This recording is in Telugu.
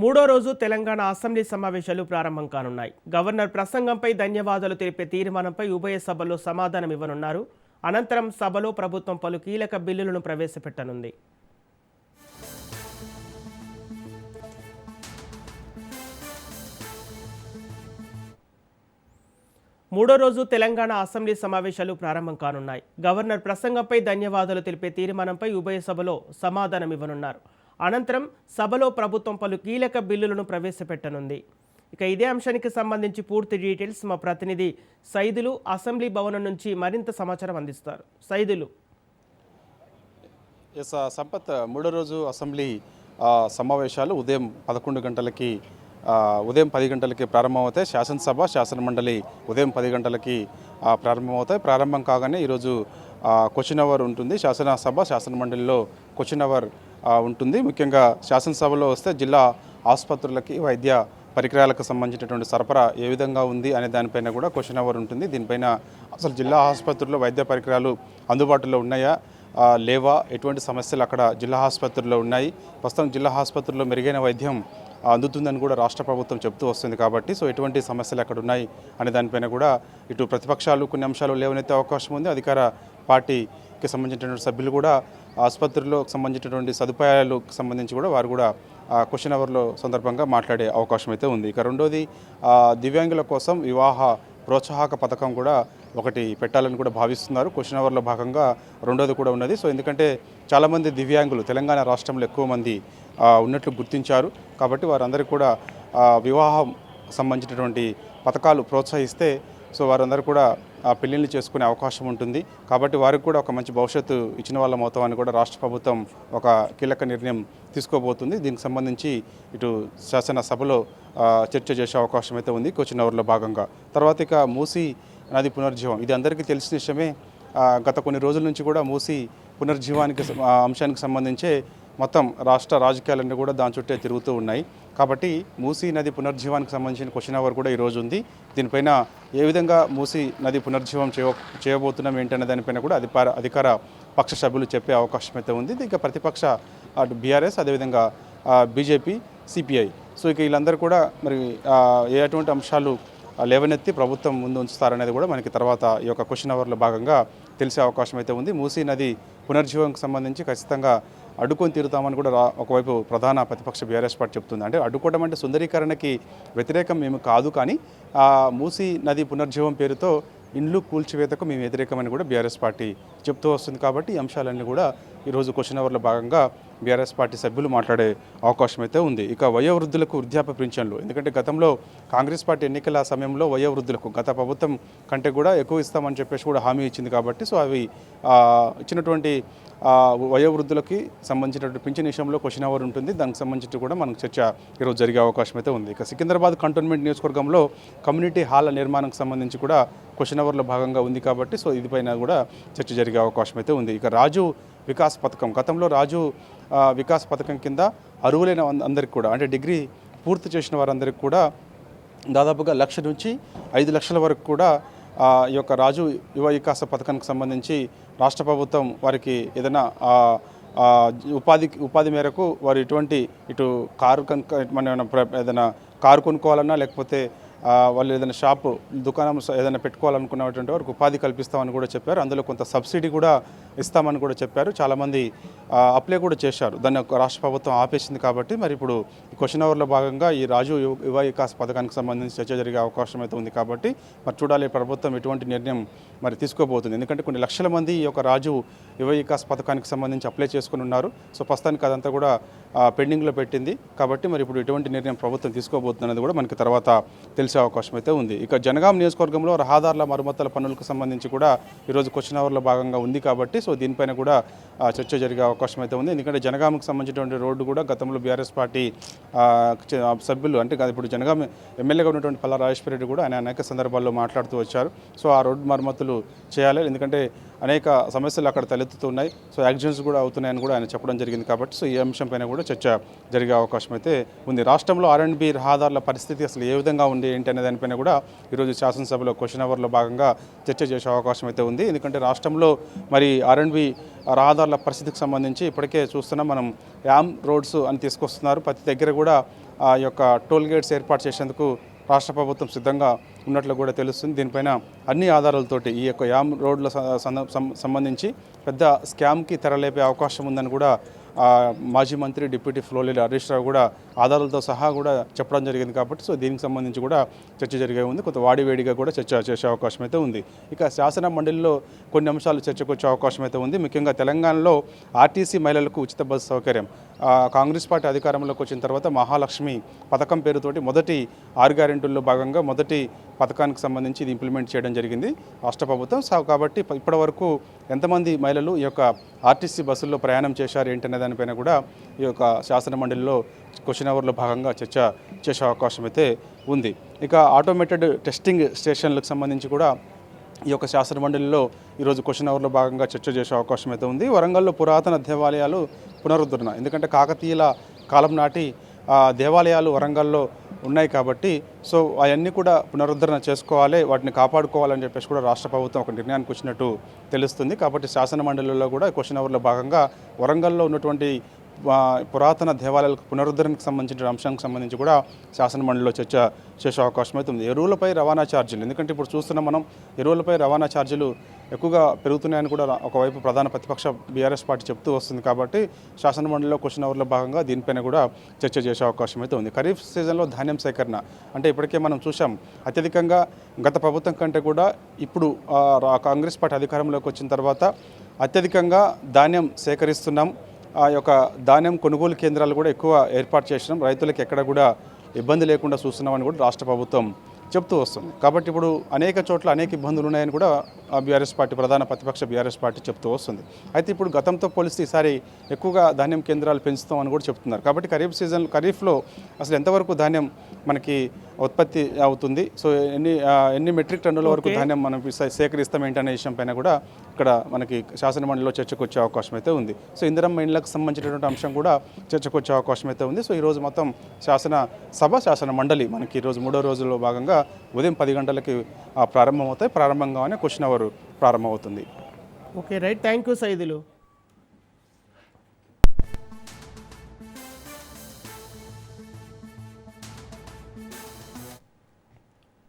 మూడో రోజు తెలంగాణ అసెంబ్లీ సమావేశాలు ప్రారంభం కానున్నాయి. గవర్నర్ ప్రసంగంపై ధన్యవాదాలు తెలిపే తీర్మానంపై ఉభయ సభల్లో సమాధానం ఇవ్వనున్నారు. అనంతరం సభలో ప్రభుత్వం పలు కీలక బిల్లులను ప్రవేశపెట్టనుంది. మూడో రోజు తెలంగాణ అసెంబ్లీ సమావేశాలు ప్రారంభం కానున్నాయి. గవర్నర్ ప్రసంగంపై ధన్యవాదాలు తెలిపే తీర్మానంపై ఉభయ సభలో సమాధానం ఇవ్వనున్నారు. అనంతరం సభలో ప్రభుత్వం పలు కీలక బిల్లులను ప్రవేశపెట్టనుంది. ఇక ఇదే అంశానికి సంబంధించి పూర్తి డీటెయిల్స్ మా ప్రతినిధి సైదులు అసెంబ్లీ భవనం నుంచి మరింత సమాచారం అందిస్తారు. సైదులు. సంపత్, మూడో రోజు అసెంబ్లీ సమావేశాలు ఉదయం 10 గంటలకి ప్రారంభమవుతాయి. శాసనసభ శాసనమండలి ఉదయం 10 గంటలకి ప్రారంభమవుతాయి. ప్రారంభం కాగానే ఈరోజు క్వశ్చన్ అవర్ ఉంటుంది. శాసనసభ శాసనమండలిలో క్వశ్చన్ అవర్ ఉంటుంది. ముఖ్యంగా శాసనసభలో వస్తే జిల్లా ఆసుపత్రులకి వైద్య పరికరాలకు సంబంధించినటువంటి సరఫరా ఏ విధంగా ఉంది అనే దానిపైన కూడా క్వశ్చన్ అవర్ ఉంటుంది. దీనిపైన అసలు జిల్లా ఆసుపత్రుల్లో వైద్య పరికరాలు అందుబాటులో ఉన్నాయా లేవా, ఎటువంటి సమస్యలు అక్కడ జిల్లా ఆసుపత్రుల్లో ఉన్నాయి, ప్రస్తుతం జిల్లా ఆసుపత్రుల్లో మెరుగైన వైద్యం అందుతుందని కూడా రాష్ట్ర ప్రభుత్వం చెప్తూ వస్తుంది. కాబట్టి ఎటువంటి సమస్యలు అక్కడ ఉన్నాయి అనే దానిపైన కూడా ఇటు ప్రతిపక్షాలు కొన్ని అంశాలు లేవనెత్తే అవకాశం ఉంది. అధికార పార్టీకి సంబంధించినటువంటి సభ్యులు కూడా ఆసుపత్రుల్లో సంబంధించినటువంటి సదుపాయాలకు సంబంధించి కూడా వారు కూడా క్వశ్చన్ అవర్లో సందర్భంగా మాట్లాడే అవకాశం అయితే ఉంది. ఇక రెండోది, దివ్యాంగుల కోసం వివాహ ప్రోత్సాహక పథకం కూడా ఒకటి పెట్టాలని కూడా భావిస్తున్నారు. క్వశ్చన్ అవర్లో భాగంగా రెండోది కూడా ఉన్నది. ఎందుకంటే చాలామంది దివ్యాంగులు తెలంగాణ రాష్ట్రంలో ఎక్కువ మంది ఉన్నట్లు గుర్తించారు. కాబట్టి వారందరికీ కూడా వివాహం సంబంధించినటువంటి పథకాలు ప్రోత్సహిస్తే వారందరూ కూడా పెళ్లిళ్ళు చేసుకునే అవకాశం ఉంటుంది. కాబట్టి వారికి కూడా ఒక మంచి భవిష్యత్తు ఇచ్చిన వాళ్ళం అవుతామని కూడా రాష్ట్ర ప్రభుత్వం ఒక కీలక నిర్ణయం తీసుకోబోతుంది. దీనికి సంబంధించి ఇటు శాసనసభలో చర్చ చేసే అవకాశం అయితే ఉంది క్వశ్చన్ అవర్లో భాగంగా. తర్వాత ఇక మూసీ నది పునర్జీవం, ఇది అందరికీ తెలిసిన విషయమే. గత కొన్ని రోజుల నుంచి కూడా మూసీ పునర్జీవానికి అంశానికి సంబంధించే మొత్తం రాష్ట్ర రాజకీయాలన్నీ కూడా దాని చుట్టే తిరుగుతూ ఉన్నాయి. కాబట్టి మూసీ నది పునర్జీవానికి సంబంధించిన క్వశ్చన్ అవర్ కూడా ఈరోజు ఉంది. దీనిపైన ఏ విధంగా మూసీ నది పునర్జీవం చేయబోతున్నాం ఏంటనే దానిపైన కూడా అధికార పక్ష సభ్యులు చెప్పే అవకాశం అయితే ఉంది. ఇంకా ప్రతిపక్ష అటు బీఆర్ఎస్, అదేవిధంగా బీజేపీ, సిపిఐ, ఇక వీళ్ళందరూ కూడా మరి ఎటువంటి అంశాలు లేవనెత్తి ప్రభుత్వం ముందు ఉంచుతారనేది కూడా మనకి తర్వాత ఈ యొక్క క్వశ్చన్ అవర్లో భాగంగా తెలిసే అవకాశం అయితే ఉంది. మూసీ నది పునర్జీవంకి సంబంధించి ఖచ్చితంగా అడ్డుకొని తీరుతామని కూడా ఒకవైపు ప్రధాన ప్రతిపక్ష బీఆర్ఎస్ పార్టీ చెప్తుంది. అంటే అడ్డుకోవడం అంటే సుందరీకరణకి వ్యతిరేకం మేము కాదు, కానీ మూసీ నది పునర్జీవం పేరుతో ఇండ్లు కూల్చివేతకు మేము వ్యతిరేకమని కూడా బీఆర్ఎస్ పార్టీ చెప్తూ వస్తుంది. కాబట్టి ఈ అంశాలన్నీ కూడా ఈరోజు క్వశ్చన్ అవర్లో భాగంగా బీఆర్ఎస్ పార్టీ సభ్యులు మాట్లాడే అవకాశం అయితే ఉంది. ఇక వయోవృద్ధులకు వృద్ధాప్య పింఛన్లు, ఎందుకంటే గతంలో కాంగ్రెస్ పార్టీ ఎన్నికల సమయంలో వయోవృద్ధులకు గత ప్రభుత్వం కంటే కూడా ఎక్కువ ఇస్తామని చెప్పేసి కూడా హామీ ఇచ్చింది. కాబట్టి అవి ఇచ్చినటువంటి వయోవృద్ధులకి సంబంధించినటువంటి పింఛన్ విషయంలో క్వశ్చన్ అవర్ ఉంటుంది. దానికి సంబంధించి కూడా మనకు చర్చ ఈరోజు జరిగే అవకాశం అయితే ఉంది. ఇక సికింద్రాబాద్ కంటోన్మెంట్ నియోజకవర్గంలో కమ్యూనిటీ హాల్ నిర్మాణానికి సంబంధించి కూడా క్వశ్చన్ అవర్లో భాగంగా ఉంది. కాబట్టి ఇదిపైన కూడా చర్చ జరిగే అవకాశం అయితే ఉంది. ఇక రాజు వికాస్ పథకం, గతంలో రాజు వికాస్ పథకం కింద అర్హులైన అందరికీ కూడా, అంటే డిగ్రీ పూర్తి చేసిన వారందరికీ కూడా దాదాపుగా 1 లక్ష నుంచి 5 లక్షల వరకు కూడా ఈ యొక్క రాజు యువ వికాస పథకానికి సంబంధించి రాష్ట్ర ప్రభుత్వం వారికి ఏదైనా ఉపాధి మేరకు వారు ఇటు కారు ఏదైనా కారు కొనుక్కోవాలన్నా, లేకపోతే వాళ్ళు ఏదైనా షాపు దుకాణం ఏదైనా పెట్టుకోవాలనుకున్నటువంటి వారికి ఉపాధి కల్పిస్తామని కూడా చెప్పారు. అందులో కొంత సబ్సిడీ కూడా ఇస్తామని కూడా చెప్పారు. చాలామంది అప్లై కూడా చేశారు. దాన్ని రాష్ట్ర ప్రభుత్వం ఆపేసింది. కాబట్టి మరి ఇప్పుడు క్వశ్చన్ అవర్లో భాగంగా ఈ రాజు యువ వికాస్ పథకానికి సంబంధించి చర్చ జరిగే అవకాశం అయితే ఉంది. కాబట్టి మరి చూడాలి ప్రభుత్వం ఎటువంటి నిర్ణయం మరి తీసుకోబోతుంది. ఎందుకంటే కొన్ని లక్షల మంది ఈ యొక్క రాజు యువ వికాస్ పథకానికి సంబంధించి అప్లై చేసుకుని ఉన్నారు. ప్రస్తుతానికి అదంతా కూడా పెండింగ్లో పెట్టింది. కాబట్టి మరి ఇప్పుడు ఎటువంటి నిర్ణయం ప్రభుత్వం తీసుకోబోతుంది అనేది కూడా మనకి తర్వాత తెలిసే అవకాశం అయితే ఉంది. ఇక జనగాం నియోజకవర్గంలో రహదారుల మరమ్మతుల పనులకు సంబంధించి కూడా ఈరోజు క్వశ్చన్ అవర్లో భాగంగా ఉంది. కాబట్టి దీనిపైన కూడా చర్చ జరిగే అవకాశం అయితే ఉంది. ఎందుకంటే జనగాంకు సంబంధించినటువంటి రోడ్డు కూడా గతంలో బీఆర్ఎస్ పార్టీ సభ్యులు, అంటే ఇప్పుడు జనగాం ఎమ్మెల్యేగా ఉన్నటువంటి పల్లా రాజేశ్వర రెడ్డి కూడా ఆయన అనేక సందర్భాల్లో మాట్లాడుతూ వచ్చారు. ఆ రోడ్డు మరమ్మతులు చేయాలి, ఎందుకంటే అనేక సమస్యలు అక్కడ తలెత్తుతున్నాయి. యాక్సిడెంట్స్ కూడా అవుతున్నాయని కూడా ఆయన చెప్పడం జరిగింది. కాబట్టి ఈ అంశం పైన కూడా చర్చ జరిగే అవకాశం అయితే ఉంది. రాష్ట్రంలో R&B రహదారుల పరిస్థితి అసలు ఏ విధంగా ఉంది ఏంటి అనే దానిపైన కూడా ఈరోజు శాసనసభలో క్వశ్చన్ అవర్లో భాగంగా చర్చ చేసే అవకాశం అయితే ఉంది. ఎందుకంటే రాష్ట్రంలో మరి R&B రహదారుల పరిస్థితికి సంబంధించి ఇప్పటికే చూస్తున్నాం మనం. యామ్ రోడ్స్ అని తీసుకొస్తున్నారు. ప్రతి దగ్గర కూడా ఆ యొక్క టోల్ గేట్స్ ఏర్పాటు చేసేందుకు రాష్ట్ర ప్రభుత్వం సిద్ధంగా ఉన్నట్లు కూడా తెలుస్తుంది. దీనిపైన అన్ని ఆధారాలతోటి ఈ యొక్క యామ్ రోడ్ల సంబంధించి పెద్ద స్కామ్కి తెరలేపే అవకాశం ఉందని కూడా మాజీ మంత్రి డిప్యూటీ ఫ్లోర్ హరీష్ రావు కూడా ఆధారాలతో సహా కూడా చెప్పడం జరిగింది. కాబట్టి సో దీనికి సంబంధించి కూడా చర్చ జరిగే ఉంది. కొంత వాడివేడిగా కూడా చర్చ చేసే అవకాశం అయితే ఉంది. ఇక శాసన మండలిలో కొన్ని అంశాలు చర్చకు వచ్చే అవకాశం అయితే ఉంది. ముఖ్యంగా తెలంగాణలో ఆర్టీసీ మహిళలకు ఉచిత బస్సు సౌకర్యం కాంగ్రెస్ పార్టీ అధికారంలోకి వచ్చిన తర్వాత మహాలక్ష్మి పథకం పేరుతోటి మొదటి 6 గ్యారెంటీల్లో భాగంగా మొదటి పథకానికి సంబంధించి ఇది ఇంప్లిమెంట్ చేయడం జరిగింది రాష్ట్ర ప్రభుత్వం. కాబట్టి ఇప్పటివరకు ఎంతమంది మహిళలు ఈ యొక్క ఆర్టీసీ బస్సుల్లో ప్రయాణం చేశారు ఏంటనే దానిపైన కూడా ఈ యొక్క శాసన మండలిలో క్వశ్చన్ అవర్లో భాగంగా చర్చ చేసే అవకాశం అయితే ఉంది. ఇక ఆటోమేటెడ్ టెస్టింగ్ స్టేషన్లకు సంబంధించి కూడా ఈ యొక్క శాసన మండలిలో ఈరోజు క్వశ్చన్ అవర్లో భాగంగా చర్చ చేసే అవకాశం అయితే ఉంది. వరంగల్లో పురాతన దేవాలయాలు పునరుద్ధరణ, ఎందుకంటే కాకతీయుల కాలం నాటి దేవాలయాలు వరంగల్లో ఉన్నాయి కాబట్టి సో అవన్నీ కూడా పునరుద్ధరణ చేసుకోవాలి, వాటిని కాపాడుకోవాలని చెప్పేసి కూడా రాష్ట్ర ప్రభుత్వం ఒక నిర్ణయానికి వచ్చినట్టు తెలుస్తుంది. కాబట్టి శాసన మండలిలో కూడా క్వశ్చన్ అవర్లో భాగంగా వరంగల్లో ఉన్నటువంటి పురాతన దేవాలయాలకు పునరుద్ధరణకు సంబంధించిన అంశానికి సంబంధించి కూడా శాసన మండలిలో చర్చ చేసే అవకాశం అవుతుంది. ఎరువులపై రవాణా ఛార్జీలు, ఎందుకంటే ఇప్పుడు చూస్తున్నాం మనం ఎరువులపై రవాణా ఛార్జీలు ఎక్కువగా పెరుగుతున్నాయని కూడా ఒకవైపు ప్రధాన ప్రతిపక్ష బీఆర్ఎస్ పార్టీ చెప్తూ వస్తుంది. కాబట్టి శాసన మండలిలో క్వశ్చన్ అవర్లో భాగంగా దీనిపైన కూడా చర్చ చేసే అవకాశం అయితే ఉంది. ఖరీఫ్ సీజన్లో ధాన్యం సేకరణ అంటే ఇప్పటికే మనం చూసాం అత్యధికంగా గత ప్రభుత్వం కంటే కూడా ఇప్పుడు కాంగ్రెస్ పార్టీ అధికారంలోకి వచ్చిన తర్వాత అత్యధికంగా ధాన్యం సేకరిస్తున్నాం. ఆ యొక్క ధాన్యం కొనుగోలు కేంద్రాలు కూడా ఎక్కువ ఏర్పాటు చేసినాం, రైతులకు ఎక్కడ కూడా ఇబ్బంది లేకుండా చూస్తున్నామని కూడా రాష్ట్ర ప్రభుత్వం చెప్తూ వస్తుంది. కాబట్టి ఇప్పుడు అనేక చోట్ల అనేక ఇబ్బందులు ఉన్నాయని కూడా బీఆర్ఎస్ పార్టీ ప్రధాన ప్రతిపక్ష బీఆర్ఎస్ పార్టీ చెప్తూ వస్తుంది. అయితే ఇప్పుడు గతంతో పోలిస్తే ఈసారి ఎక్కువగా ధాన్యం కేంద్రాలు పెంచుతామని కూడా చెప్తున్నారు. కాబట్టి ఖరీఫ్లో అసలు ఎంతవరకు ధాన్యం మనకి ఉత్పత్తి అవుతుంది, సో ఎన్ని మెట్రిక్ టన్నుల వరకు ధాన్యం మనం సేకరిస్తాం ఏంటనే విషయం పైన కూడా ఇక్కడ మనకి శాసన మండలిలో చర్చకు వచ్చే అవకాశం అయితే ఉంది. సో ఇందిరమ్మ ఇండ్లకు సంబంధించినటువంటి అంశం కూడా చర్చకు వచ్చే అవకాశం అయితే ఉంది. సో ఈరోజు మొత్తం శాసన మండలి మనకి ఈరోజు 3వ రోజుల్లో భాగంగా ఉదయం 10 గంటలకి ప్రారంభమవుతాయి. ప్రారంభంగానే క్వశ్చన్ అవర్ ప్రారంభమవుతుంది. Okay right, thank you Saidulu.